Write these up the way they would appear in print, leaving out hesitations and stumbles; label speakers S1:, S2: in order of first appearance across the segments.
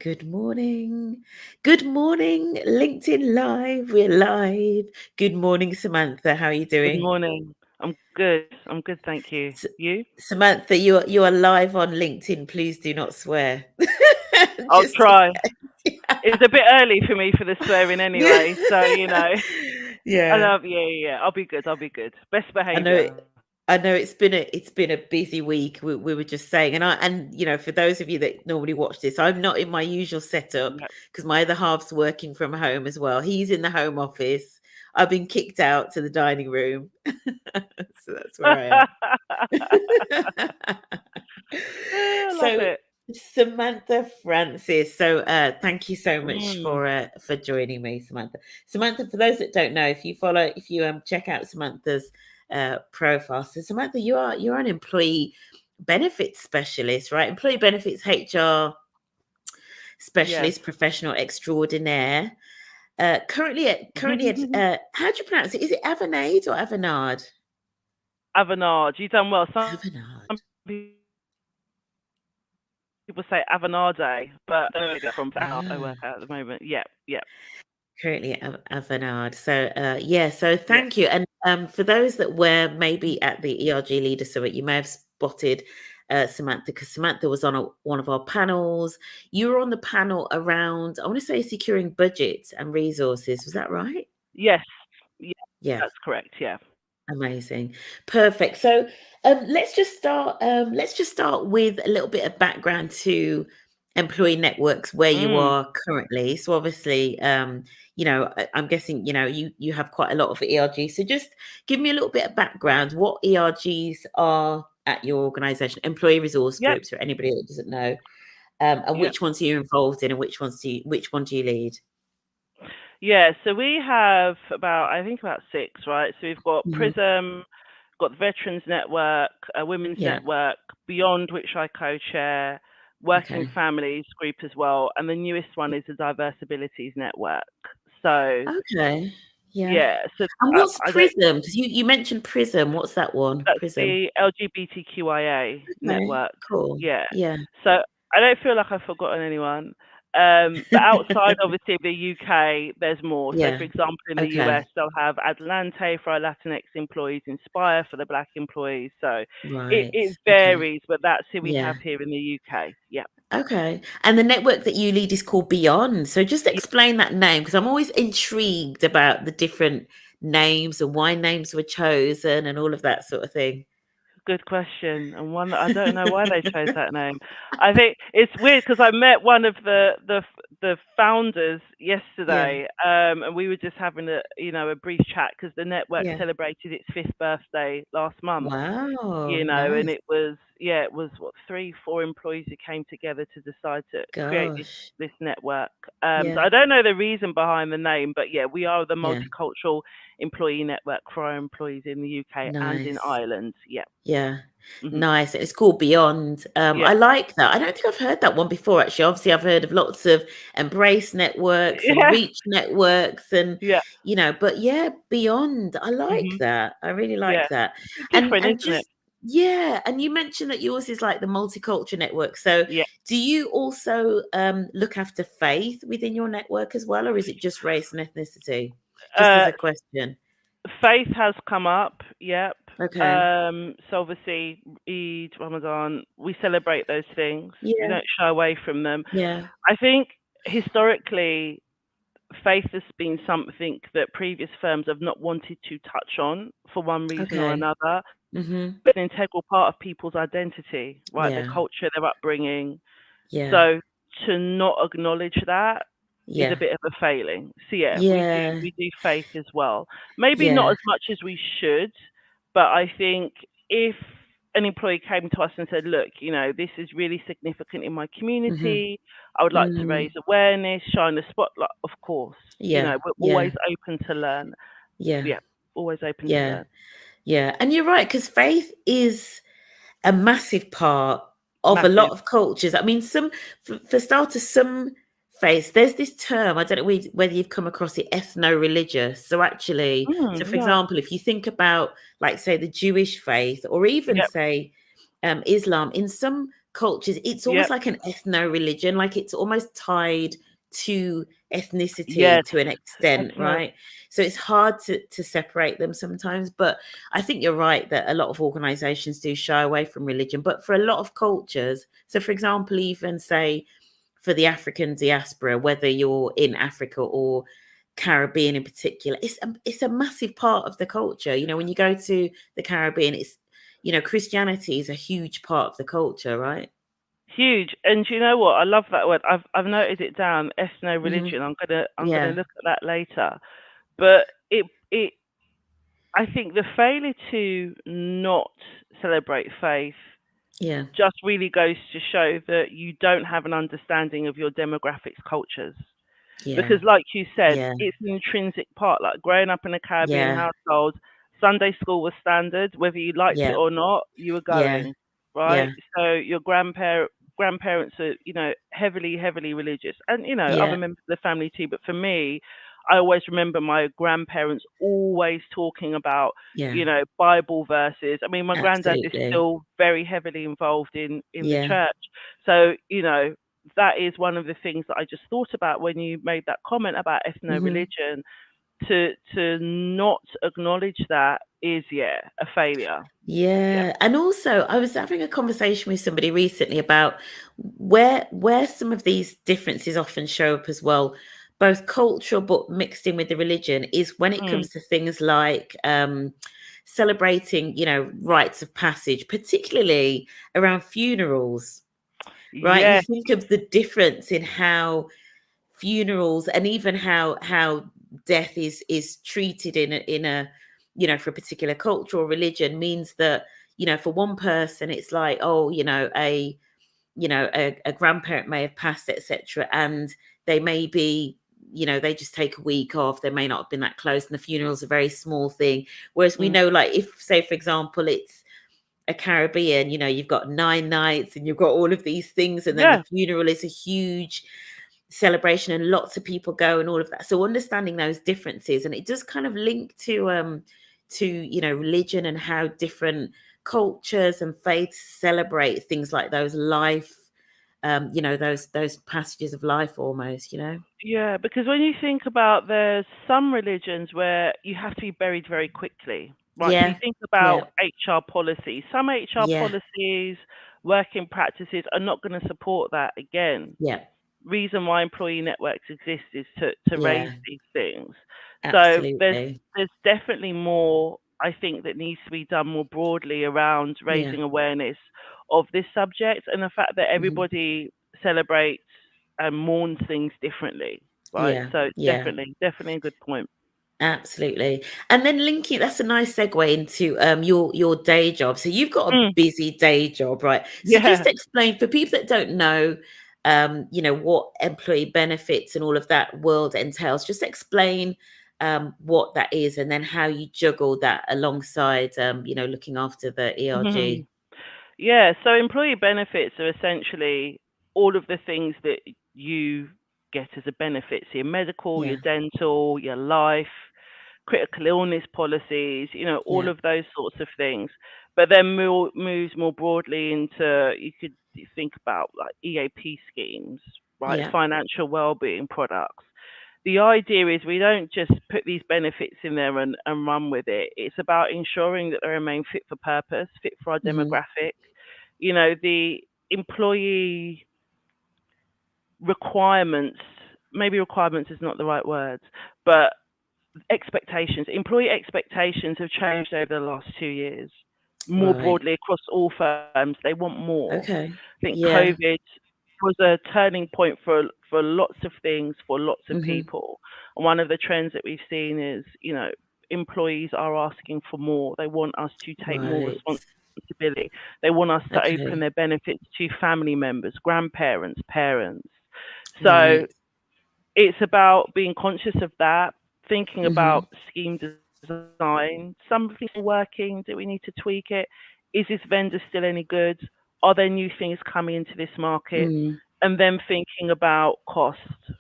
S1: Good morning. Good morning, LinkedIn Live. We're live. Good morning, Samantha. How are you
S2: Good
S1: doing?
S2: morning. I'm good. I'm good, thank you.
S1: S-
S2: You?
S1: Samantha, you are live on LinkedIn. Please do not swear.
S2: I'll
S1: Just in
S2: try.
S1: case.
S2: It's a bit early for me for the swearing anyway, so I
S1: Yeah.
S2: love yeah. I'll be good. I'll be good. Best
S1: I know
S2: behavior.
S1: I know it's been a busy week. We were just saying, and for those of you that normally watch this, I'm not in my usual setup
S2: Yep.
S1: because my other half's working from home as well. He's in the home office. I've been kicked out to the dining room, so that's where I am.
S2: I love
S1: So
S2: it.
S1: Samantha Francis. So thank you so much
S2: Mm,
S1: for joining me, Samantha. Samantha, for those that don't know, if you check out Samantha's profile. So Samantha, you're an employee benefits specialist, right? Employee benefits HR
S2: yes.
S1: specialist, professional extraordinaire. Currently at how do you pronounce it? Is it Avanade or Avanade?
S2: Avanade. You've done well. Some
S1: Avanade.
S2: people say Avanade, but I don't know where they get from. But I
S1: Ah.
S2: work out at the moment. Yep.
S1: Currently at Avanade. So yeah, so
S2: Yes.
S1: thank you. And for those that were maybe at the ERG Leader Summit, you may have spotted Samantha, because Samantha was on one of our panels. You were on the panel around, I want to say, securing budgets and resources. Was that right?
S2: Yes. Yeah,
S1: Yeah.
S2: that's correct. Yeah.
S1: Amazing. Perfect. So let's just start with a little bit of background to employee networks where you
S2: Mm,
S1: are currently. So obviously, I'm guessing, you have quite a lot of ERGs. So just give me a little bit of background, what ERGs are at your organization, employee resource
S2: yep.
S1: groups, for anybody that doesn't know, and
S2: Yep.
S1: which ones are you involved in and which one do you lead?
S2: Yeah, so we have I think about six, right? So we've got
S1: Mhm.
S2: Prism, got the Veterans Network, a Women's
S1: Yeah.
S2: Network, Beyond, which I co-chair, Working
S1: Okay.
S2: Families group as well, and the newest one is the Diverse Abilities Network. So
S1: Okay. Yeah.
S2: yeah, so
S1: And what's
S2: I don't.
S1: Prism? Because you mentioned Prism. What's that one?
S2: That's
S1: Prism.
S2: the LGBTQIA
S1: Okay,
S2: network.
S1: cool.
S2: Yeah.
S1: Yeah.
S2: So I don't feel like I've forgotten anyone. But outside, obviously, of the UK, there's more. So,
S1: Yeah.
S2: for example, in the
S1: Okay.
S2: US, they'll have Adelante for our Latinx employees, Inspire for the Black employees. So
S1: Right.
S2: it
S1: Okay.
S2: varies, but that's who we
S1: Yeah.
S2: have here in the UK. Yeah.
S1: Okay. And the network that you lead is called Beyond. So just explain that name, because I'm always intrigued about the different names and why names were chosen and all of that sort of thing.
S2: Good question, and one that I don't know why they chose that name. I think it's weird because I met one of the founders
S1: Yeah.
S2: yesterday, and we were just having a brief chat because the network
S1: Yeah.
S2: celebrated its 5th birthday last month.
S1: Wow.
S2: And
S1: Nice.
S2: it was what 3, 4 employees who came together to decide to create this
S1: Gosh.
S2: this network. So
S1: Yeah.
S2: I don't know the reason behind the name, but yeah, we are the
S1: Yeah.
S2: multicultural employee network for our employees in the UK and in
S1: Nice.
S2: Ireland. Yeah.
S1: Yeah,
S2: hmm
S1: nice. It's called Beyond.
S2: Yeah.
S1: I like that. I don't think I've heard that one before, actually. Obviously, I've heard of lots of Embrace networks and
S2: Yeah.
S1: Reach networks and,
S2: Yeah.
S1: but yeah, Beyond. I like
S2: hmm
S1: that. I really like
S2: Yeah.
S1: that. And
S2: Different,
S1: and
S2: isn't it?
S1: just yeah, and you mentioned that yours is like the multicultural network. So
S2: Yeah.
S1: do you also look after faith within your network as well, or is it just race and ethnicity? Just as
S2: Uh,
S1: a question.
S2: Faith has come up. Yep.
S1: Okay.
S2: So obviously, Eid, Ramadan, we celebrate those things. We
S1: Yeah.
S2: don't shy away from them.
S1: Yeah.
S2: I think historically, faith has been something that previous firms have not wanted to touch on for one reason or
S1: Okay.
S2: another.
S1: Mhm.
S2: It's an integral part of people's identity, right? Their
S1: Yeah.
S2: culture, their upbringing.
S1: Yeah.
S2: So to not acknowledge that is a
S1: Yeah.
S2: bit of a failing. So yeah, we do
S1: Yeah.
S2: we do faith as well. Maybe not
S1: Yeah.
S2: as much as we should, but I think if an employee came to us and said, "Look, this is really significant in my
S1: Mhm.
S2: community. I would like to raise
S1: Mm.
S2: awareness, shine the spotlight." Of course,
S1: Yeah.
S2: we're always
S1: Yeah.
S2: open to learn.
S1: Yeah.
S2: Yeah, always open to
S1: Yeah.
S2: learn.
S1: Yeah. And you're right, because faith is a massive part of a lot
S2: Massive.
S1: of cultures. I mean, for starters, some faiths, there's this term, I don't know whether you've come across it, ethno-religious. So actually, so for
S2: Yeah.
S1: example, if you think about, like, say, the Jewish faith, or even
S2: Yep.
S1: say Islam, in some cultures, it's almost
S2: Yep.
S1: like an ethno-religion, like it's almost tied to ethnicity
S2: Yes.
S1: to an extent,
S2: Ethno.
S1: right? So it's hard to separate them sometimes. But I think you're right that a lot of organizations do shy away from religion. But for a lot of cultures, so for example, even say for the African diaspora, whether you're in Africa or Caribbean in particular, it's a massive part of the culture. You know, when you go to the Caribbean, it's, you know, Christianity is a huge part of the culture, right?
S2: Huge. And you know what? I love that word. I've noted it down, ethno
S1: Hmm.
S2: religion. I'm gonna
S1: Yeah,
S2: look at that later. But it I think the failure to not celebrate faith
S1: yeah,
S2: just really goes to show that you don't have an understanding of your demographics cultures.
S1: yeah,
S2: Because like you said,
S1: yeah,
S2: it's an intrinsic part. Like growing up in a Caribbean
S1: yeah,
S2: household, Sunday school was standard, whether you liked it
S1: yeah,
S2: or not, you were
S1: yeah,
S2: going, right?
S1: yeah,
S2: So your grandparents are, heavily religious, and other
S1: yeah,
S2: members of the family too. But for me, I always remember my grandparents always talking about,
S1: yeah,
S2: Bible verses. I mean, my granddad is
S1: absolutely.
S2: still very heavily involved in the
S1: Yeah.
S2: church, so that is one of the things that I just thought about when you made that comment about ethno
S1: Hmm.
S2: religion. To not acknowledge that is, yeah, a failure. Yeah.
S1: Yeah. And also I was having a conversation with somebody recently about where some of these differences often show up as well, both cultural but mixed in with the religion, is when it
S2: Mm.
S1: comes to things like celebrating, you know, rites of passage, particularly around funerals, right? You
S2: Yes.
S1: think of the difference in how funerals and even how death is treated in a, you know, for a particular culture or religion, means that, you know, for one person it's like, oh, you know, a grandparent may have passed, etc., and they may be, you know, they just take a week off, they may not have been that close, and the funeral's a very small thing. Whereas we
S2: Mm.
S1: know, like, if say for example it's a Caribbean, you know, you've got 9 nights and you've got all of these things, and then the
S2: Yeah.
S1: funeral is a huge celebration and lots of people go and all of that. So understanding those differences, and it does kind of link to, you know, religion and how different cultures and faiths celebrate things like those life, you know, those passages of life almost, you know.
S2: Yeah, because when you think about, there's some religions where you have to be buried very quickly, right? So you
S1: Yeah,
S2: think
S1: yeah,
S2: about HR policies. Some HR
S1: yeah,
S2: policies, working practices are not going to support that again.
S1: yeah,
S2: Reason why employee networks exist is to raise
S1: yeah,
S2: these things. So there's
S1: absolutely.
S2: there's definitely more, I think, that needs to be done more broadly around
S1: Yeah.
S2: raising awareness of this subject, and the fact that
S1: Hmm.
S2: everybody celebrates and mourns things differently, right?
S1: Yeah,
S2: So
S1: yeah.
S2: definitely a good point.
S1: Absolutely. And then linking, that's a nice segue into your day job. So you've got a
S2: Mm,
S1: busy day job, right? So just
S2: yeah.
S1: explain for people that don't know, you know, what employee benefits and all of that world entails. Just explain what that is, and then how you juggle that alongside, you know, looking after the ERG.
S2: Yeah, so employee benefits are essentially all of the things that you get as a benefit. So your medical, your
S1: Yeah,
S2: dental, your life, critical illness policies, all
S1: yeah,
S2: of those sorts of things. But then moves more broadly into, you could think about like EAP schemes, right?
S1: yeah.
S2: Financial well-being products. The idea is we don't just put these benefits in there and run with it. It's about ensuring that they remain fit for purpose, fit for our
S1: Hmm.
S2: demographic. The employee requirements, maybe requirements is not the right word, but employee expectations have changed over the last 2 years. More
S1: Right.
S2: broadly across all firms, they want more.
S1: Okay.
S2: I think
S1: Yeah.
S2: COVID was a turning point for lots of things, for lots of
S1: Hmm.
S2: people. And one of the trends that we've seen is, employees are asking for more. They want us to take more
S1: Right.
S2: responsibility. They want us to open
S1: Okay.
S2: their benefits to family members, grandparents, parents. So
S1: Right.
S2: it's about being conscious of that, thinking
S1: Hmm.
S2: about scheme design. Some things are working. Do we need to tweak it? Is this vendor still any good? Are there new things coming into this market?
S1: Mm.
S2: And then thinking about cost,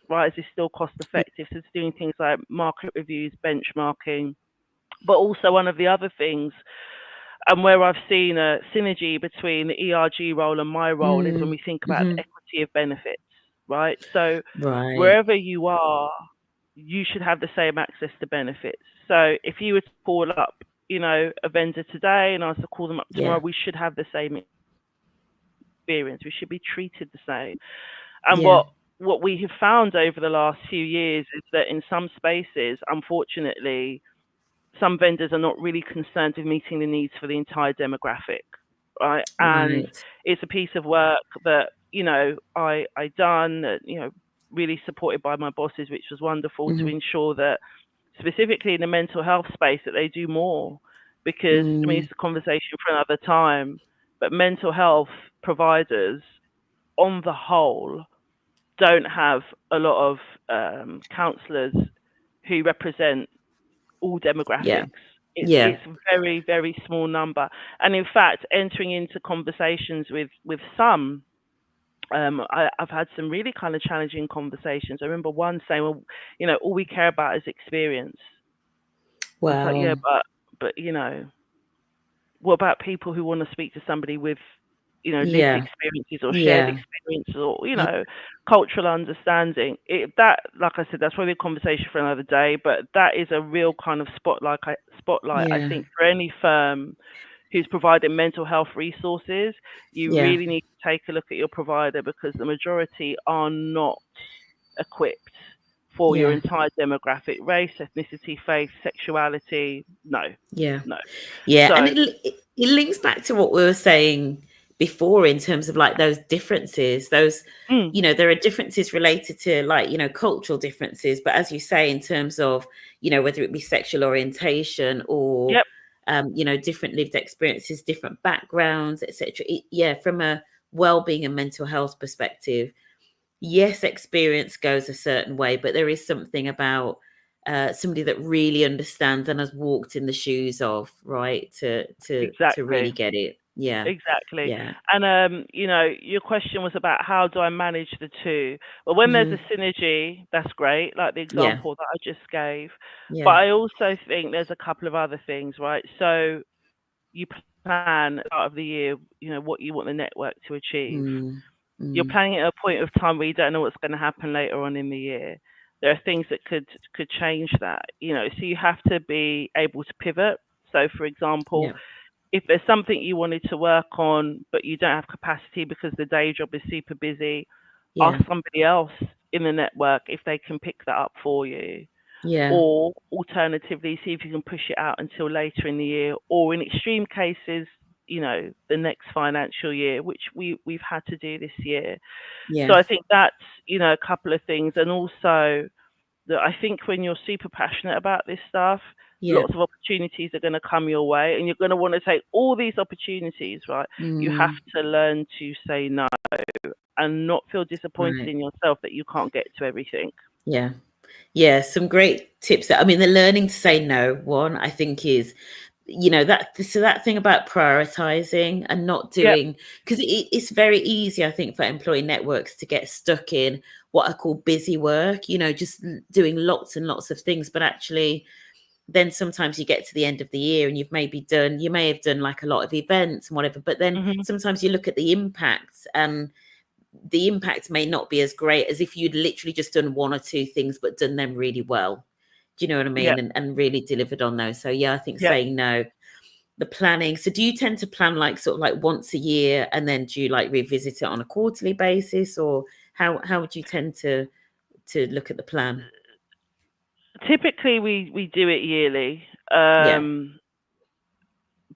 S2: right? Is this still cost effective? So it's doing things like market reviews, benchmarking. But also one of the other things And where I've seen a synergy between the ERG role and my role is when we think about the equity of benefits, right? So
S1: Right.
S2: wherever you are, you should have the same access to benefits. So if you were to call up, a vendor today and I was to call them up tomorrow,
S1: Yeah.
S2: we should have the same experience. We should be treated the same. And
S1: Yeah.
S2: what we have found over the last few years is that in some spaces, unfortunately, some vendors are not really concerned with meeting the needs for the entire demographic, right? And
S1: Right.
S2: it's a piece of work that I done, really supported by my bosses, which was wonderful, to ensure that specifically in the mental health space that they do more. Because I mean, it's a conversation for another time, but mental health providers on the whole don't have a lot of counsellors who represent all
S1: Yeah.
S2: demographics.
S1: Yeah.
S2: It's a very, very small number. And in fact, entering into conversations with some, I've had some really kind of challenging conversations. I remember one saying, well, all we care about is experience. I was like, yeah,
S1: Wow.
S2: but what about people who want to speak to somebody with, lived
S1: Yeah.
S2: experiences or shared
S1: Yeah.
S2: experiences or,
S1: Yeah.
S2: cultural understanding? That, like I said, that's probably a conversation for another day, but that is a real kind of spotlight, I
S1: Yeah.
S2: think, for any firm who's providing mental health resources. You
S1: Yeah.
S2: really need to take a look at your provider, because the majority are not equipped for your
S1: Yeah.
S2: entire demographic: race, ethnicity, faith, sexuality. No,
S1: Yeah.
S2: no.
S1: Yeah. And
S2: So,
S1: it links back to what we were saying before in terms of like those differences, those,
S2: mm,
S1: there are differences related to like, cultural differences. But as you say, in terms of, whether it be sexual orientation or,
S2: yep,
S1: different lived experiences, different backgrounds, etc. Yeah. From a well-being and mental health perspective, yes, experience goes a certain way, but there is something about somebody that really understands and has walked in the shoes of, right, to
S2: exactly.
S1: really get it. Yeah,
S2: Exactly.
S1: yeah,
S2: And your question was about how do I manage the two? Well, when there's
S1: hmm,
S2: a synergy, that's great, like the
S1: yeah,
S2: example that I just gave. But
S1: yeah,
S2: I also think there's a couple of other things, right? So you plan at the start of the year, what you want the network to achieve.
S1: mm,
S2: You're
S1: mm,
S2: planning at a point of time where you don't know what's going to happen later on in the year. There are things that could change that, so you have to be able to pivot. So, for example,
S1: yeah,
S2: if there's something you wanted to work on but you don't have capacity because the day job is super busy, ask
S1: yeah,
S2: somebody else in the network if they can pick that up for you.
S1: yeah,
S2: Or alternatively, see if you can push it out until later in the year, or in extreme cases, the next financial year, which we've had to do this year. So
S1: yeah,
S2: I think that's, a couple of things. And also, that I think when you're super passionate about this stuff,
S1: yeah,
S2: lots of opportunities are going to come your way, and you're going to want to take all these opportunities, right? You have
S1: mm,
S2: to learn to say no and not feel disappointed
S1: right,
S2: in yourself that you can't get to everything.
S1: yeah. Yeah, some great tips. I mean, the learning to say no one, I think, is, that thing about prioritizing and not
S2: Yep.
S1: doing, because it's very easy, I think, for employee networks to get stuck in what I call busy work, just doing lots and lots of things. But actually, then sometimes you get to the end of the year and you may have done like a lot of events and whatever, but then
S2: Hmm.
S1: sometimes you look at the impacts and the impact may not be as great as if you'd literally just done one or two things but done them really well. Do you know what I mean?
S2: Yep.
S1: And really delivered on those. So yeah, I think
S2: Yep.
S1: saying no, the planning. So do you tend to plan like sort of like once a year and then do you like revisit it on a quarterly basis, or how would you tend to look at the plan?
S2: Typically, we do it yearly.
S1: Yeah.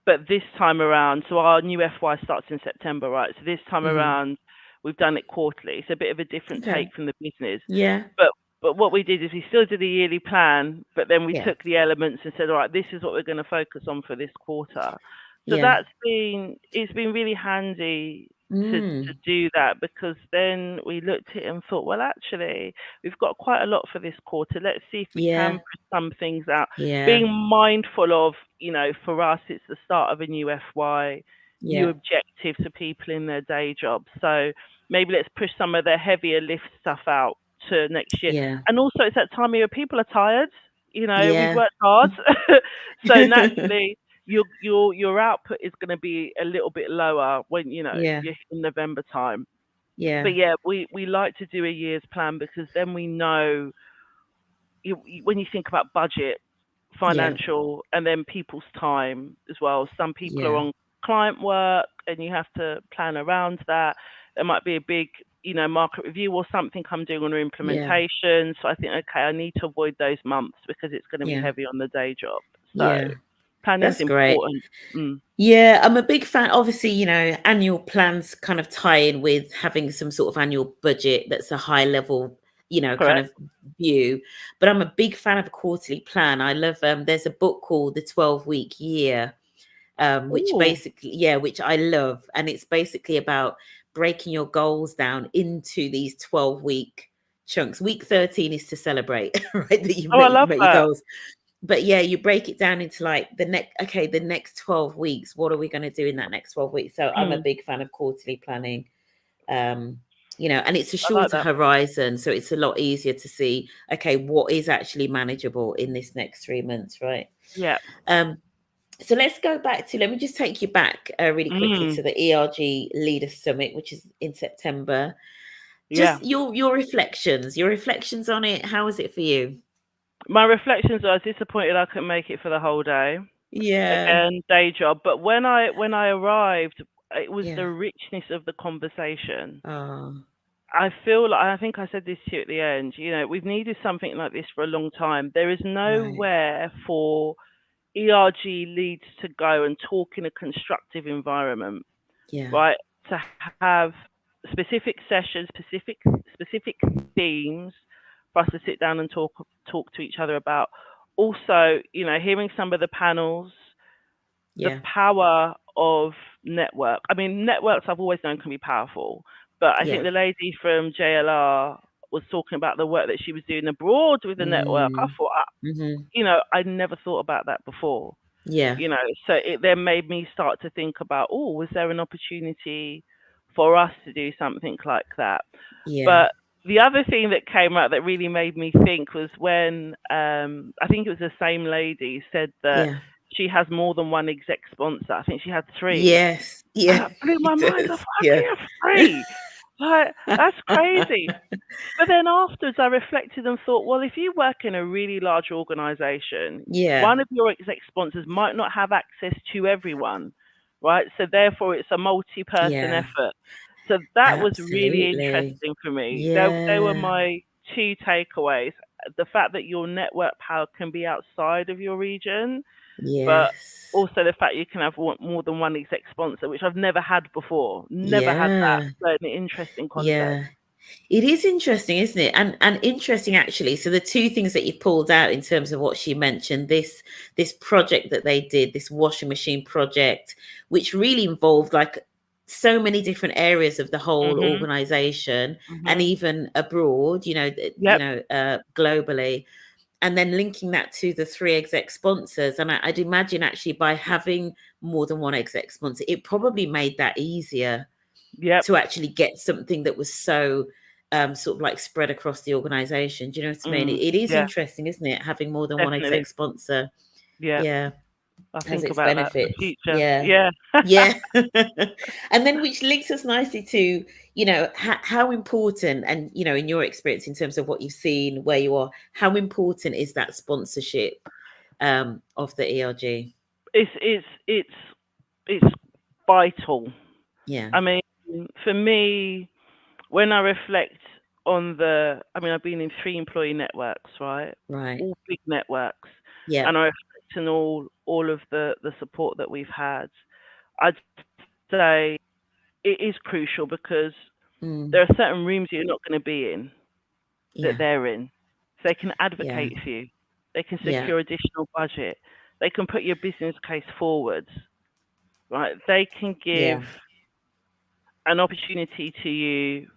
S2: But this time around, so our new FY starts in September, right? So this time
S1: Hmm.
S2: around, we've done it quarterly. It's a bit of a different
S1: Okay.
S2: take from the business.
S1: Yeah.
S2: But what we did is we still did a yearly plan, but then we
S1: Yeah.
S2: took the elements and said, all right, this is what we're going to focus on for this quarter. So
S1: Yeah.
S2: it's been really handy to
S1: Mm.
S2: do that, because then we looked at it and thought, well, actually, we've got quite a lot for this quarter. Let's see if we can
S1: Yeah.
S2: push some things out.
S1: Yeah.
S2: Being mindful of, for us, it's the start of a new FY, new
S1: Yeah.
S2: objectives for people in their day jobs. So maybe let's push some of the heavier lift stuff out to next year.
S1: Yeah.
S2: And also, it's that time of year people are tired. We've
S1: Yeah.
S2: worked hard. So naturally, your output is going to be a little bit lower when you're in November time. But we like to do a year's plan, because then we know, when you think about budget, financial, and then people's time as well. Some people are on client work and you have to plan around that. There might be a big, market review or something I'm doing on an implementation. So I think, okay, I need to avoid those months because it's going to be heavy on the day job. So planning is important.
S1: Yeah, I'm a big fan. Obviously, annual plans kind of tie in with having some sort of annual budget that's a high level, kind of view. But I'm a big fan of a quarterly plan. I love, there's a book called The 12-Week Year, which basically, which I love. And it's basically about breaking your goals down into these 12-week chunks. Week 13 is to celebrate, right? That you've met your goals. But you break it down into like the next 12 weeks. What are we going to do in that next 12 weeks? So I'm a big fan of quarterly planning. And it's a shorter horizon. So it's a lot easier to see, okay, what is actually manageable in this next 3 months, right?
S2: Yeah.
S1: So let's go back to, let me just take you back really quickly to the ERG Leader Summit, which is in September. Just your reflections on it. How was it for you?
S2: My reflections are, I was disappointed I couldn't make it for the whole day. Again, day job. But when I arrived, it was the richness of the conversation. I feel like, I think I said this to you at the end, we've needed something like this for a long time. There is nowhere for ERG leads to go and talk in a constructive environment, right? To have specific sessions, specific themes for us to sit down and talk to each other about. Also, hearing some of the panels, the power of network. I mean, networks I've always known can be powerful, but I think the lady from JLR was talking about the work that she was doing abroad with the network. I thought, I never thought about that before. So it then made me start to think about, was there an opportunity for us to do something like that? But the other thing that came out that really made me think was when I think it was the same lady said that she has more than one exec sponsor. I think she had 3.
S1: Yes. Yeah.
S2: That blew my mind. I thought, you have 3. Like, that's crazy. But then afterwards, I reflected and thought, well, if you work in a really large organization, one of your exec sponsors might not have access to everyone, right? So therefore, it's a multi-person effort. So that was really interesting for me. They were my 2 takeaways. The fact that your network power can be outside of your region, but also the fact you can have more than one exec sponsor, which I've never had before. Never had that. So an interesting concept.
S1: It is interesting, isn't it? And interesting, actually. So the 2 things that you pulled out in terms of what she mentioned, this project that they did, this washing machine project, which really involved like so many different areas of the whole organization and even abroad, globally. And then linking that to the 3 exec sponsors. And I'd imagine actually by having more than one exec sponsor, it probably made that easier to actually get something that was so sort of like spread across the organization. Do you know what I mean? It is interesting, isn't it? Having more than one exec sponsor.
S2: I think about that in the future.
S1: Yeah. And then which links us nicely to, how important, and, in your experience in terms of what you've seen, where you are, how important is that sponsorship of the ERG?
S2: It's vital.
S1: Yeah.
S2: I mean, for me, when I reflect on I've been in 3 employee networks, right? All big networks.
S1: Yeah.
S2: And I reflect on all of the support that we've had. I'd say it is crucial because there are certain rooms you're not going to be in that they're in. So they can advocate for you. They can secure additional budget. They can put your business case forward, right? They can give an opportunity to you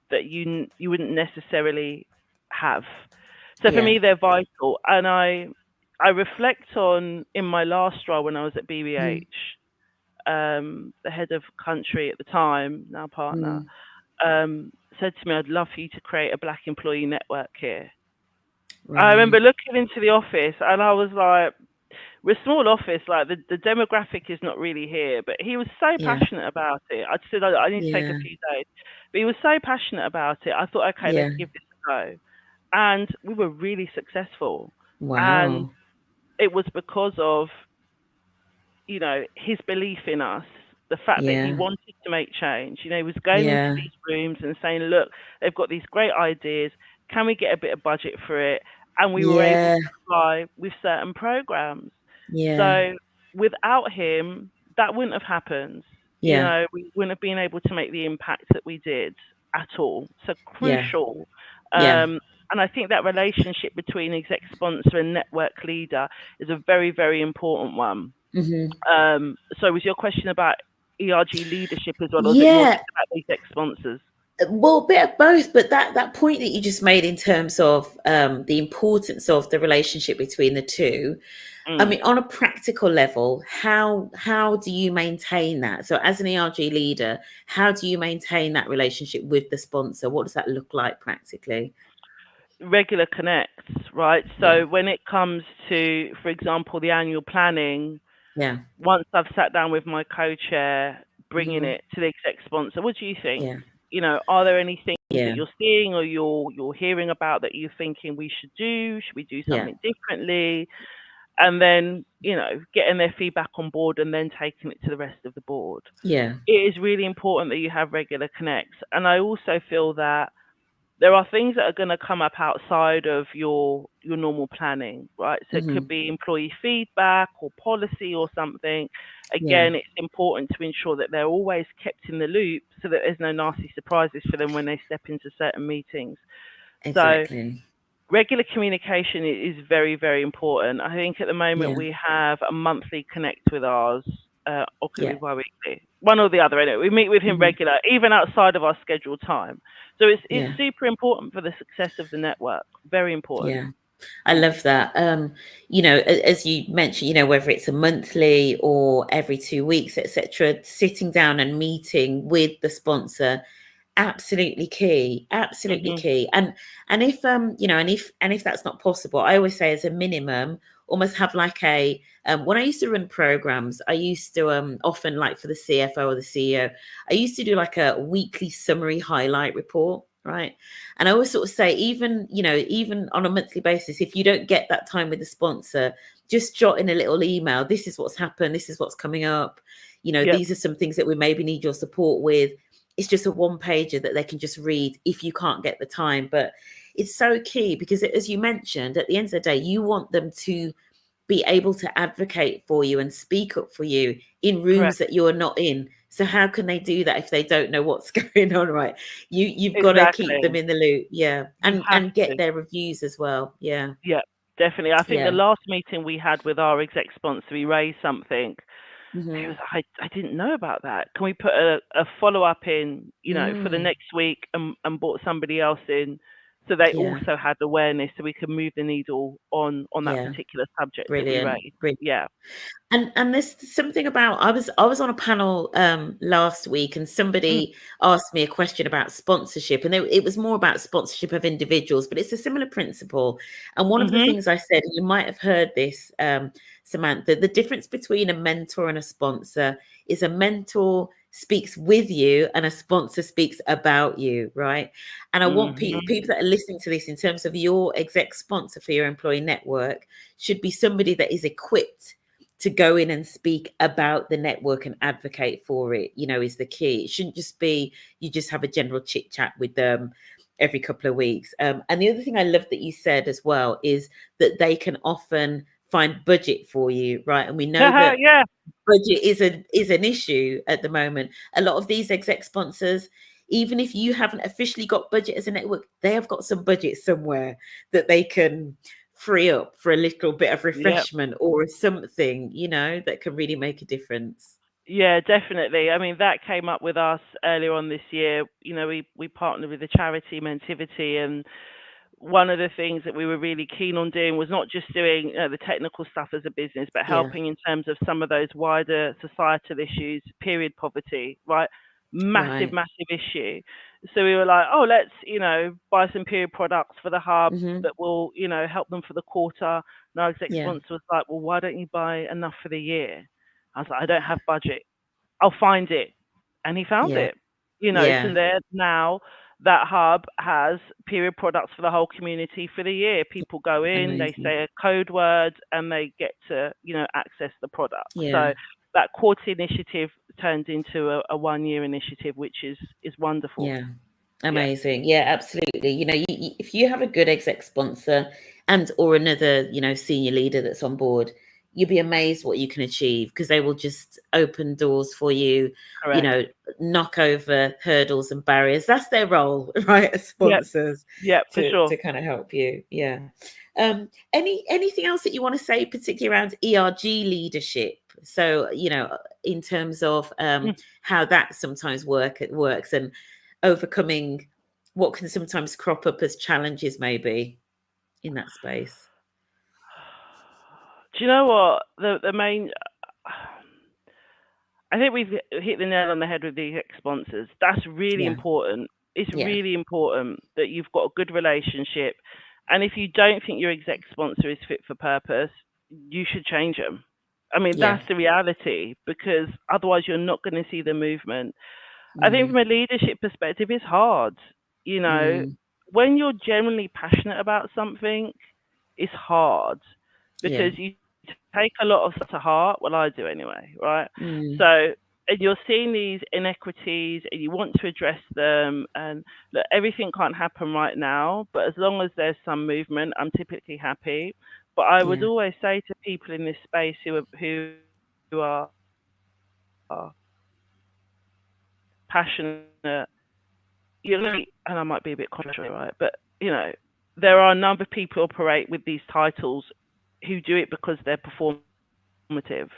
S2: that you wouldn't necessarily have. So for me, they're vital. And I reflect on, in my last role when I was at BBH, the head of country at the time, now partner, said to me, I'd love for you to create a Black employee network here. I remember looking into the office and I was like, we're a small office, like the demographic is not really here, but he was so
S1: Yeah.
S2: passionate about it. I said I need to take a
S1: Yeah.
S2: few days, but he was so passionate about it. I thought, okay, let's
S1: Yeah.
S2: give this a go, and we were really successful. And
S1: Wow.
S2: it was because of, his belief in us, the fact that he
S1: Yeah.
S2: wanted to make change. He was going into
S1: Yeah.
S2: these rooms and saying, look, they've got these great ideas. Can we get a bit of budget for it? And we were able
S1: Yeah.
S2: to comply with certain programs.
S1: Yeah.
S2: So without him, that wouldn't have happened.
S1: Yeah.
S2: We wouldn't have been able to make the impact that we did at all. So
S1: Yeah.
S2: crucial.
S1: Yeah.
S2: And I think that relationship between exec sponsor and network leader is a very, very important one.
S1: Hmm.
S2: So was your question about ERG leadership as well, or was it more
S1: Yeah.
S2: just about the exec sponsors?
S1: Well, a bit of both, but that point that you just made in terms of the importance of the relationship between the two. I
S2: Mm.
S1: mean, on a practical level, how do you maintain that? So, as an ERG leader, how do you maintain that relationship with the sponsor? What does that look like practically?
S2: Regular connects, right?
S1: Yeah.
S2: So when it comes to, for example, the annual planning,
S1: Yeah.
S2: once I've sat down with my co-chair, bringing
S1: Hmm.
S2: it to the exec sponsor, what do you think?
S1: Yeah.
S2: Are there any things that
S1: Yeah.
S2: you're seeing or you're hearing about that you're thinking we should do? Should we do
S1: Yeah.
S2: something differently? And then, getting their feedback on board and then taking it to the rest of the board.
S1: Yeah.
S2: It is really important that you have regular connects. And I also feel that there are things that are going to come up outside of your normal planning, right? So it could
S1: Hmm.
S2: be employee feedback or policy or something.
S1: Yeah.
S2: Again, it's important to ensure that they're always kept in the loop so that there's no nasty surprises for them when they step into certain meetings. So
S1: Exactly.
S2: regular communication is very, very important. I think at the moment
S1: Yeah.
S2: we have a monthly connect with ours, or could be
S1: Yeah.
S2: bi-weekly, one or the other. Anyway, we meet with him
S1: Hmm.
S2: regular, even outside of our scheduled time. So it's
S1: Yeah.
S2: super important for the success of the network. Very important.
S1: Yeah. I love that. As you mentioned, whether it's a monthly or every 2 weeks, etc., sitting down and meeting with the sponsor, absolutely key, absolutely
S2: Mhm.
S1: key. And if and if that's not possible, I always say as a minimum, almost have like a when I used to run programs, I used to often, like for the CFO or the CEO, I used to do like a weekly summary highlight report, right? And I always sort of say, even on a monthly basis, if you don't get that time with the sponsor, just jot in a little email. This is what's happened. This is what's coming up.
S2: Yep.
S1: These are some things that we maybe need your support with. It's just a one pager that they can just read if you can't get the time. But it's so key because, as you mentioned, at the end of the day, you want them to be able to advocate for you and speak up for you in rooms
S2: Correct.
S1: that you're not in. So how can they do that if they don't know what's going on, right? You've got to keep them
S2: Exactly.
S1: in the loop, yeah,
S2: You have
S1: and get
S2: to.
S1: their reviews as well, yeah,
S2: Yeah, definitely. I think the
S1: yeah.
S2: last meeting we had with our exec sponsor, we raised something. He
S1: Hmm.
S2: was like, I didn't know about that. Can we put a follow up in, for the
S1: Mm,
S2: next week and brought somebody else in so they
S1: yeah,
S2: also had awareness so we could move the needle on that
S1: yeah,
S2: particular subject that we
S1: brilliant,
S2: raised.
S1: brilliant.
S2: Yeah.
S1: And there's something about, I was on a panel last week, and
S2: Mm.
S1: somebody asked me a question about sponsorship, and it was more about sponsorship of individuals, but it's a similar principle. And one of the
S2: Mhm.
S1: things I said, you might have heard this, Samantha, the difference between a mentor and a sponsor is a mentor speaks with you and a sponsor speaks about you, right? And I want
S2: Mhm.
S1: people that are listening to this, in terms of your exec sponsor for your employee network, should be somebody that is equipped to go in and speak about the network and advocate for it, is the key. It shouldn't just be you just have a general chit chat with them every couple of weeks. And the other thing I love that you said as well is that they can often find budget for you, right? And we know that
S2: Yeah.
S1: budget is an issue at the moment. A lot of these exec sponsors, even if you haven't officially got budget as a network, they have got some budget somewhere that they can free up for a little bit of
S2: Yeah.
S1: refreshment or something, that can really make a difference.
S2: Yeah, definitely. I mean, that came up with us earlier on this year. We partnered with the charity Mentivity, and one of the things that we were really keen on doing was not just doing the technical stuff as a business, but
S1: Yeah,
S2: helping in terms of some of those wider societal issues, period poverty, right? Massive,
S1: right.
S2: massive issue. So we were like, oh, let's, buy some period products for the hub
S1: Mm-hmm.
S2: that will, help them for the quarter. And our exec
S1: Yeah.
S2: sponsor was like, well, why don't you buy enough for the year? I was like, I don't have budget. I'll find it. And he found
S1: Yeah.
S2: it. So
S1: Yeah.
S2: there now that hub has period products for the whole community for the year. People go in, they
S1: Amazing.
S2: say a code word, and they get to, access the product.
S1: Yeah.
S2: So that quarter initiative turned into a 1 year initiative, which is wonderful.
S1: Yeah.
S2: Yeah,
S1: Amazing. Yeah, absolutely. If you have a good exec sponsor and or another, senior leader that's on board, you'll be amazed what you can achieve because they will just open doors for you,
S2: correct.
S1: knock over hurdles and barriers. That's their role, right? As
S2: Yep,
S1: sponsors
S2: yep, for sure.
S1: to kind of help you. Yeah. Anything else that you want to say, particularly around ERG leadership? So, in terms of
S2: Mm.
S1: how that sometimes works and overcoming what can sometimes crop up as challenges maybe in that space.
S2: Do you know what the main? I think we've hit the nail on the head with the sponsors. That's really
S1: Yeah.
S2: important. It's
S1: Yeah.
S2: really important that you've got a good relationship. And if you don't think your exec sponsor is fit for purpose, you should change them. I mean,
S1: Yeah.
S2: that's the reality, because otherwise you're not going to see the movement. I think
S1: Mm.
S2: from a leadership perspective, it's hard. You know,
S1: Mm.
S2: when you're genuinely passionate about something, it's hard
S1: Yeah.
S2: because you take a lot of stuff to heart. Well, I do anyway, right?
S1: Mm.
S2: So, and you're seeing these inequities and you want to address them. And look, everything can't happen right now, but as long as there's some movement, I'm typically happy. But I would
S1: Yeah.
S2: always say to people in this space who are passionate, and I might be a bit controversial, right? But there are a number of people who operate with these titles who do it because they're performative,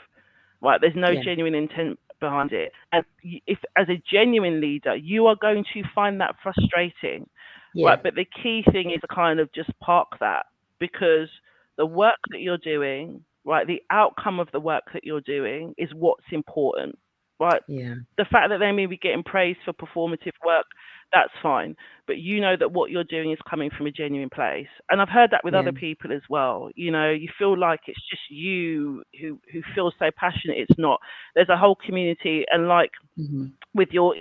S2: right? There's no
S1: Yeah.
S2: genuine intent behind it, and if as a genuine leader, you are going to find that frustrating,
S1: Yeah.
S2: right? But the key thing is to kind of just park that, because the work that you're doing, right, the outcome of the work that you're doing is what's important, right?
S1: Yeah.
S2: The fact that they may be getting praised for performative work, that's fine. But you know that what you're doing is coming from a genuine place. And I've heard that with
S1: Yeah.
S2: other people as well. You feel like it's just you who feels so passionate. It's not. There's a whole community, and like
S1: Mm-hmm.
S2: with your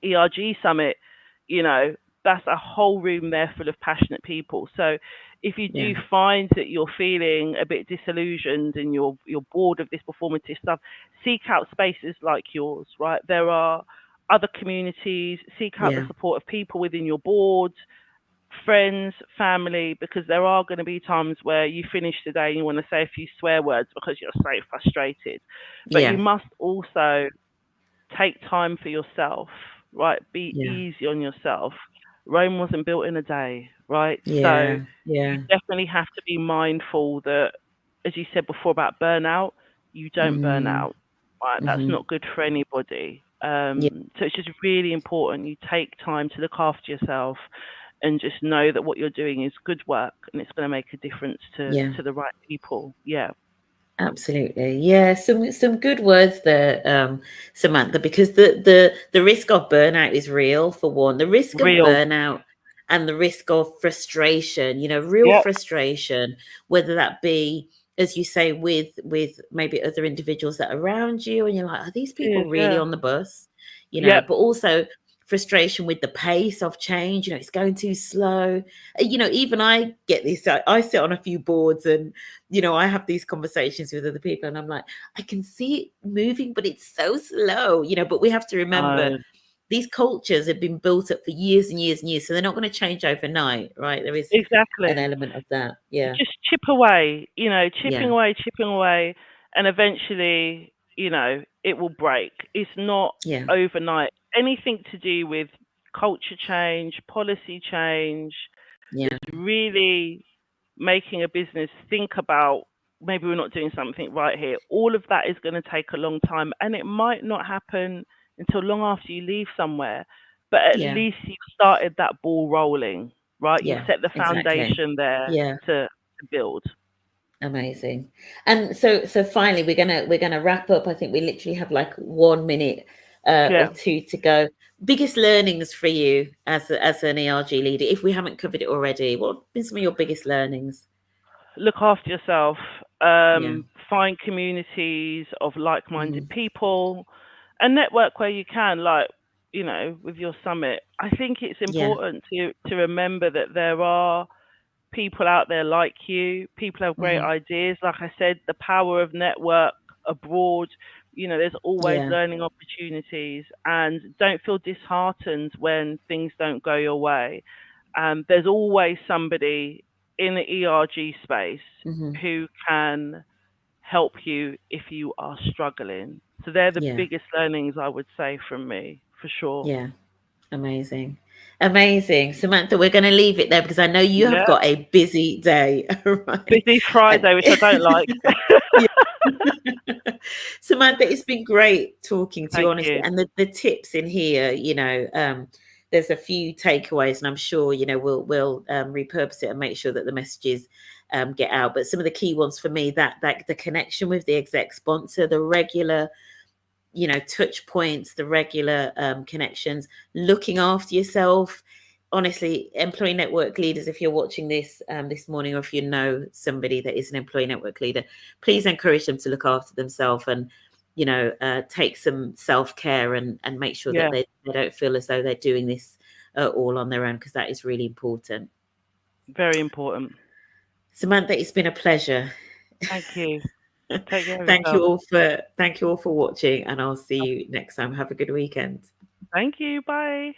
S2: ERG Summit, that's a whole room there full of passionate people. So if you
S1: Yeah.
S2: do find that you're feeling a bit disillusioned and you're bored of this performative stuff, seek out spaces like yours, right? There are other communities, seek out the
S1: Yeah.
S2: support of people within your board, friends, family, because there are going to be times where you finish the day and you want to say a few swear words because you're so frustrated. But you
S1: Yeah.
S2: must also take time for yourself, right? Be
S1: Yeah.
S2: easy on yourself. Rome wasn't built in a day, right? So
S1: Yeah.
S2: you
S1: Yeah.
S2: definitely have to be mindful that, as you said before about burnout, you don't burn
S1: Mm.
S2: out, right? That's
S1: Mm-hmm.
S2: not good for anybody.
S1: Yeah.
S2: So it's just really important you take time to look after yourself and just know that what you're doing is good work and it's going to make a difference
S1: Yeah.
S2: to the right people. Yeah.
S1: Absolutely. Yeah, some good words there, Samantha, because the risk of burnout is real for one. The risk of
S2: Real.
S1: burnout and the risk of frustration, real
S2: Yep.
S1: frustration, whether that be, as you say, with maybe other individuals that are around you, and you're like, are these
S2: It
S1: people
S2: is.
S1: really
S2: Yeah.
S1: on the bus?
S2: Yep.
S1: But also frustration with the pace of change, it's going too slow. Even I get this. I sit on a few boards and I have these conversations with other people and I'm like, I can see it moving, but it's so slow, but we have to remember these cultures have been built up for years and years and years. So they're not going to change overnight, right? There is an
S2: Exactly.
S1: element of that. Yeah.
S2: Just chip away, chipping
S1: Yeah.
S2: away, chipping away, and eventually, it will break. It's not
S1: Yeah.
S2: overnight. Anything to do with culture change, policy change,
S1: Yeah.
S2: really making a business think about maybe we're not doing something right here. All of that is going to take a long time, and it might not happen until long after you leave somewhere. But at
S1: Yeah.
S2: least you've started that ball rolling, right? You've
S1: Yeah.
S2: set the
S1: Exactly.
S2: foundation there
S1: Yeah.
S2: to build.
S1: Amazing. And so finally we're gonna wrap up. I think we literally have like 1 minute or two to go. Biggest learnings for you as an ERG leader, if we haven't covered it already, what have been some of your biggest learnings?
S2: Look after yourself.
S1: Yeah.
S2: Find communities of like-minded people, and network where you can. Like, you know, with your summit, I think it's
S1: Yeah.
S2: important to remember that there are people out there like you. People have great ideas. Like I said, the power of network abroad. You know, there's always
S1: Yeah.
S2: learning opportunities, and don't feel disheartened when things don't go your way. There's always somebody in the ERG space who can help you if you are struggling. So they're the
S1: Yeah.
S2: biggest learnings I would say from me, for sure.
S1: Yeah. Amazing. Amazing. Samantha, we're going to leave it there because I know you have
S2: Yeah.
S1: got a busy day. Right?
S2: Busy Friday, which I don't like.
S1: Yeah. Samantha, it's been great talking to you,
S2: Thank
S1: honestly.
S2: you.
S1: And the tips in here, there's a few takeaways, and I'm sure, we'll repurpose it and make sure that the messages get out. But some of the key ones for me, that the connection with the exec sponsor, the regular touch points, the regular connections, looking after yourself. Honestly, employee network leaders, if you're watching this this morning, or if you know somebody that is an employee network leader, please encourage them to look after themselves and take some self-care and make sure that they don't feel as though they're doing this all on their own, because that is really important.
S2: Very important.
S1: Samantha, it's been a pleasure.
S2: Thank you. Take care of
S1: Thank you
S2: yourself.
S1: all for watching, and I'll see you next time. Have a good weekend.
S2: Thank you. Bye.